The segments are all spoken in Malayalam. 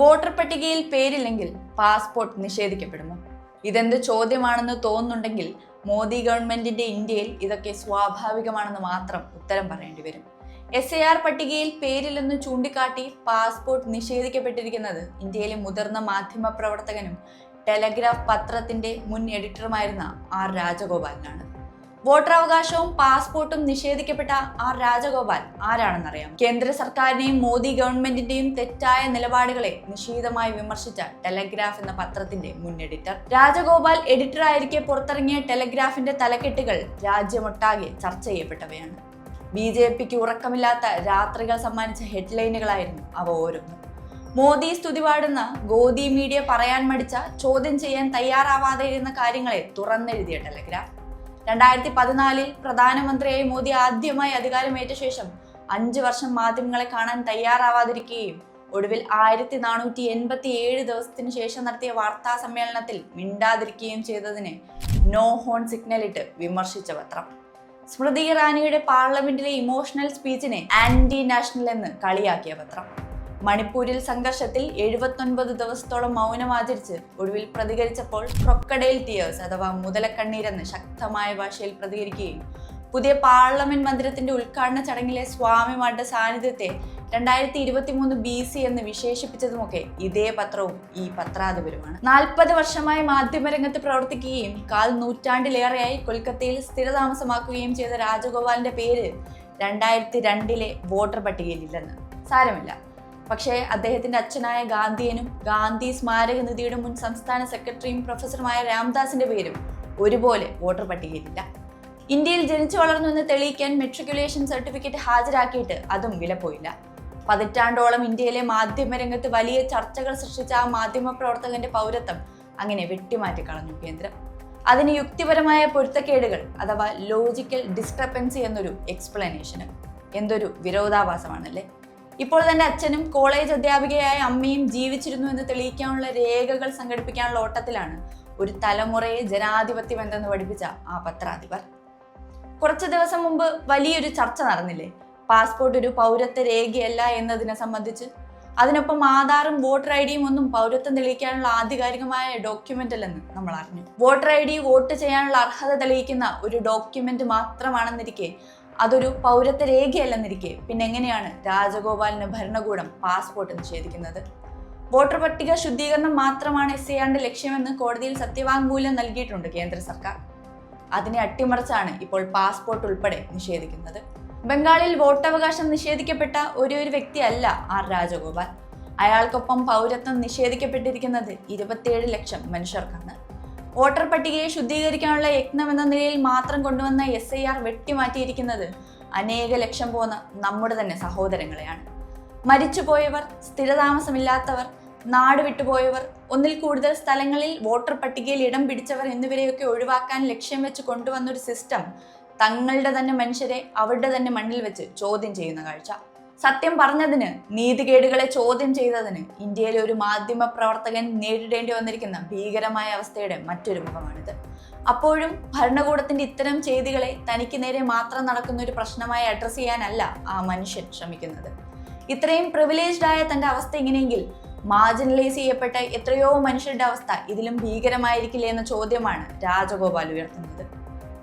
വോട്ടർ പട്ടികയിൽ പേരില്ലെങ്കിൽ പാസ്പോർട്ട് നിഷേധിക്കപ്പെടുമോ? ഇതെന്ത് ചോദ്യമാണെന്ന് തോന്നുന്നുണ്ടെങ്കിൽ മോദി ഗവൺമെന്റിന്റെ ഇന്ത്യയിൽ ഇതൊക്കെ സ്വാഭാവികമാണെന്ന് മാത്രം ഉത്തരം പറയേണ്ടി വരും. SIR പട്ടികയിൽ പേരില്ലെന്ന് ചൂണ്ടിക്കാട്ടി പാസ്പോർട്ട് നിഷേധിക്കപ്പെട്ടിരിക്കുന്നത് ഇന്ത്യയിലെ മുതിർന്ന മാധ്യമ പ്രവർത്തകനും ടെലഗ്രാഫ് പത്രത്തിന്റെ മുൻ എഡിറ്ററുമായിരുന്ന R രാജഗോപാലിനാണ്. വോട്ടറാവകാശവും പാസ്പോർട്ടും നിഷേധിക്കപ്പെട്ട R രാജഗോപാൽ ആരാണെന്നറിയാം. കേന്ദ്ര സർക്കാരിനെയും മോദി ഗവൺമെന്റിന്റെയും തെറ്റായ നിലപാടുകളെ നിശിതമായി വിമർശിച്ച ടെലഗ്രാഫ് എന്ന പത്രത്തിന്റെ മുൻ എഡിറ്റർ. രാജഗോപാൽ എഡിറ്ററായിരിക്കെ പുറത്തിറങ്ങിയ ടെലഗ്രാഫിന്റെ തലക്കെട്ടുകൾ രാജ്യമൊട്ടാകെ ചർച്ച ചെയ്യപ്പെട്ടവയാണ്. BJPക്ക് ഉറക്കമില്ലാത്ത രാത്രികൾ സമ്മാനിച്ച ഹെഡ്ലൈനുകളായിരുന്നു അവ ഓരോന്നും. മോദി സ്തുതിപാടുന്ന ഗോദി മീഡിയ പറയാൻ മടിച്ച, ചോദ്യം ചെയ്യാൻ തയ്യാറാവാതെ ഇരുന്ന കാര്യങ്ങളെ തുറന്നെഴുതിയ ടെലഗ്രാഫ്. 2014 പ്രധാനമന്ത്രിയായി മോദി ആദ്യമായി അധികാരമേറ്റ ശേഷം 5 വർഷം മാധ്യമങ്ങളെ കാണാൻ തയ്യാറാവാതിരിക്കുകയും ഒടുവിൽ 1487 ദിവസത്തിന് ശേഷം നടത്തിയ വാർത്താ സമ്മേളനത്തിൽ മിണ്ടാതിരിക്കുകയും ചെയ്തതിന് നോ ഹോൺ സിഗ്നൽ ഇട്ട് വിമർശിച്ച പത്രം. സ്മൃതി ഇറാനിയുടെ പാർലമെന്റിലെ ഇമോഷണൽ സ്പീച്ചിനെ ആന്റി നാഷണൽ എന്ന് കളിയാക്കിയ പത്രം. മണിപ്പൂരിൽ സംഘർഷത്തിൽ 79 ദിവസത്തോളം മൗനമാചരിച്ച് ഒടുവിൽ പ്രതികരിച്ചപ്പോൾ ക്രൊക്കഡൈൽ ടിയേഴ്സ് അഥവാ മുതലക്കണ്ണീരെന്ന് ശക്തമായ ഭാഷയിൽ പ്രതികരിക്കുകയും പുതിയ പാർലമെന്റ് മന്ദിരത്തിന്റെ ഉദ്ഘാടന ചടങ്ങിലെ സ്വാമിമാരുടെ സാന്നിധ്യത്തെ 2023 BC എന്ന് വിശേഷിപ്പിച്ചതുമൊക്കെ ഇതേ പത്രവും ഈ പത്രാധിപരുമാണ്. 40 വർഷമായി മാധ്യമരംഗത്ത് പ്രവർത്തിക്കുകയും 1/4 നൂറ്റാണ്ടിലേറെയായി കൊൽക്കത്തയിൽ സ്ഥിരതാമസമാക്കുകയും ചെയ്ത രാജഗോപാലിന്റെ പേര് 2002 വോട്ടർ പട്ടികയിലില്ലെന്ന്. സാരമില്ല. പക്ഷേ അദ്ദേഹത്തിന്റെ അച്ഛനായ ഗാന്ധിയനും ഗാന്ധി സ്മാരക നിധിയുടെ മുൻ സംസ്ഥാന സെക്രട്ടറിയും പ്രൊഫസറുമായ രാംദാസിന്റെ പേരും ഒരുപോലെ വോട്ടർ പട്ടികയിലില്ല. ഇന്ത്യയിൽ ജനിച്ചു വളർന്നു എന്ന് തെളിയിക്കാൻ മെട്രിക്കുലേഷൻ സർട്ടിഫിക്കറ്റ് ഹാജരാക്കിയിട്ട് അതും വിലപ്പോയില്ല. പതിറ്റാണ്ടോളം ഇന്ത്യയിലെ മാധ്യമരംഗത്ത് വലിയ ചർച്ചകൾ സൃഷ്ടിച്ച ആ മാധ്യമ പ്രവർത്തകന്റെ പൗരത്വം അങ്ങനെ വെട്ടിമാറ്റി കളഞ്ഞു കേന്ദ്രം. അതിന് യുക്തിപരമായ പൊരുത്തക്കേടുകൾ അഥവാ ലോജിക്കൽ ഡിസ്ക്രപ്പൻസി എന്നൊരു എക്സ്പ്ലനേഷനും. എന്തൊരു വിരോധാഭാസമാണല്ലേ. ഇപ്പോൾ തന്റെ അച്ഛനും കോളേജ് അധ്യാപികയായ അമ്മയും ജീവിച്ചിരുന്നു എന്ന് തെളിയിക്കാനുള്ള രേഖകൾ സംഘടിപ്പിക്കാനുള്ള ഓട്ടത്തിലാണ് ഒരു തലമുറയെ ജനാധിപത്യം എന്തെന്ന് പഠിപ്പിച്ച ആ പത്രാധിപർ. കുറച്ചു ദിവസം മുമ്പ് വലിയൊരു ചർച്ച നടന്നില്ലേ, പാസ്പോർട്ട് ഒരു പൗരത്വ രേഖയല്ല എന്നതിനെ സംബന്ധിച്ച്. അതിനൊപ്പം ആധാറും വോട്ടർ ഐഡിയും ഒന്നും പൗരത്വം തെളിയിക്കാനുള്ള ആധികാരികമായ ഡോക്യുമെന്റ് അല്ലെന്ന് നമ്മൾ അറിഞ്ഞു. വോട്ടർ ID വോട്ട് ചെയ്യാനുള്ള അർഹത തെളിയിക്കുന്ന ഒരു ഡോക്യുമെന്റ് മാത്രമാണെന്നിരിക്കെ, അതൊരു പൗരത്വ രേഖയല്ലെന്നിരിക്കെ പിന്നെ എങ്ങനെയാണ് രാജഗോപാലിന് ഭരണകൂടം പാസ്പോർട്ട് നിഷേധിക്കുന്നത്? വോട്ടർ പട്ടിക ശുദ്ധീകരണം മാത്രമാണ് SIRന്റെ ലക്ഷ്യമെന്ന് കോടതിയിൽ സത്യവാങ്മൂലം നൽകിയിട്ടുണ്ട് കേന്ദ്ര സർക്കാർ. അതിനെ അട്ടിമറിച്ചാണ് ഇപ്പോൾ പാസ്പോർട്ട് ഉൾപ്പെടെ നിഷേധിക്കുന്നത്. ബംഗാളിൽ വോട്ടവകാശം നിഷേധിക്കപ്പെട്ട ഒരു വ്യക്തിയല്ല R രാജഗോപാൽ. അയാൾക്കൊപ്പം പൗരത്വം നിഷേധിക്കപ്പെട്ടിരിക്കുന്നത് 27 ലക്ഷം മനുഷ്യർക്കാണ്. വോട്ടർ പട്ടികയെ ശുദ്ധീകരിക്കാനുള്ള യത്നം എന്ന നിലയിൽ മാത്രം കൊണ്ടുവന്ന SIR വെട്ടിമാറ്റിയിരിക്കുന്നത് അനേക ലക്ഷം പോന്ന നമ്മുടെ തന്നെ സഹോദരങ്ങളെയാണ്. മരിച്ചുപോയവർ, സ്ഥിരതാമസമില്ലാത്തവർ, നാട് വിട്ടുപോയവർ, ഒന്നിൽ കൂടുതൽ സ്ഥലങ്ങളിൽ വോട്ടർ പട്ടികയിൽ ഇടം പിടിച്ചവർ എന്നിവരെയൊക്കെ ഒഴിവാക്കാൻ ലക്ഷ്യം വെച്ച് കൊണ്ടുവന്നൊരു സിസ്റ്റം തങ്ങളുടെ തന്നെ മനുഷ്യരെ അവരുടെ തന്നെ മണ്ണിൽ വെച്ച് ചോദ്യം ചെയ്യുന്ന കാഴ്ച. സത്യം പറഞ്ഞതിന്, നീതികേടുകളെ ചോദ്യം ചെയ്തതിന് ഇന്ത്യയിലെ ഒരു മാധ്യമ പ്രവർത്തകൻ നേരിടേണ്ടി വന്നിരിക്കുന്ന ഭീകരമായ അവസ്ഥയുടെ മറ്റൊരു മുഖമാണിത്. അപ്പോഴും ഭരണകൂടത്തിന്റെ ഇത്തരം ചെയ്തികളെ തനിക്ക് നേരെ മാത്രം നടക്കുന്ന ഒരു പ്രശ്നമായി അഡ്രസ് ചെയ്യാനല്ല ആ മനുഷ്യൻ ശ്രമിക്കുന്നത്. ഇത്രയും പ്രിവിലേജ്ഡ് ആയ തന്റെ അവസ്ഥ ഇങ്ങനെയെങ്കിൽ മാർജിനലൈസ് ചെയ്യപ്പെട്ട എത്രയോ മനുഷ്യരുടെ അവസ്ഥ ഇതിലും ഭീകരമായിരിക്കില്ലേ എന്ന ചോദ്യമാണ് രാജഗോപാൽ ഉയർത്തുന്നത്.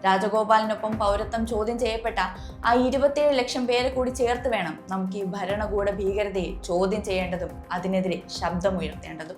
രാജഗോപാലിനൊപ്പം പൗരത്വം ചോദ്യം ചെയ്യപ്പെട്ട ആ 27 ലക്ഷം പേരെ കൂടി ചേർത്ത് വേണം നമുക്ക് ഈ ഭരണകൂട ഭീകരതയെ ചോദ്യം ചെയ്യേണ്ടതും അതിനെതിരെ ശബ്ദമുയർത്തേണ്ടതും.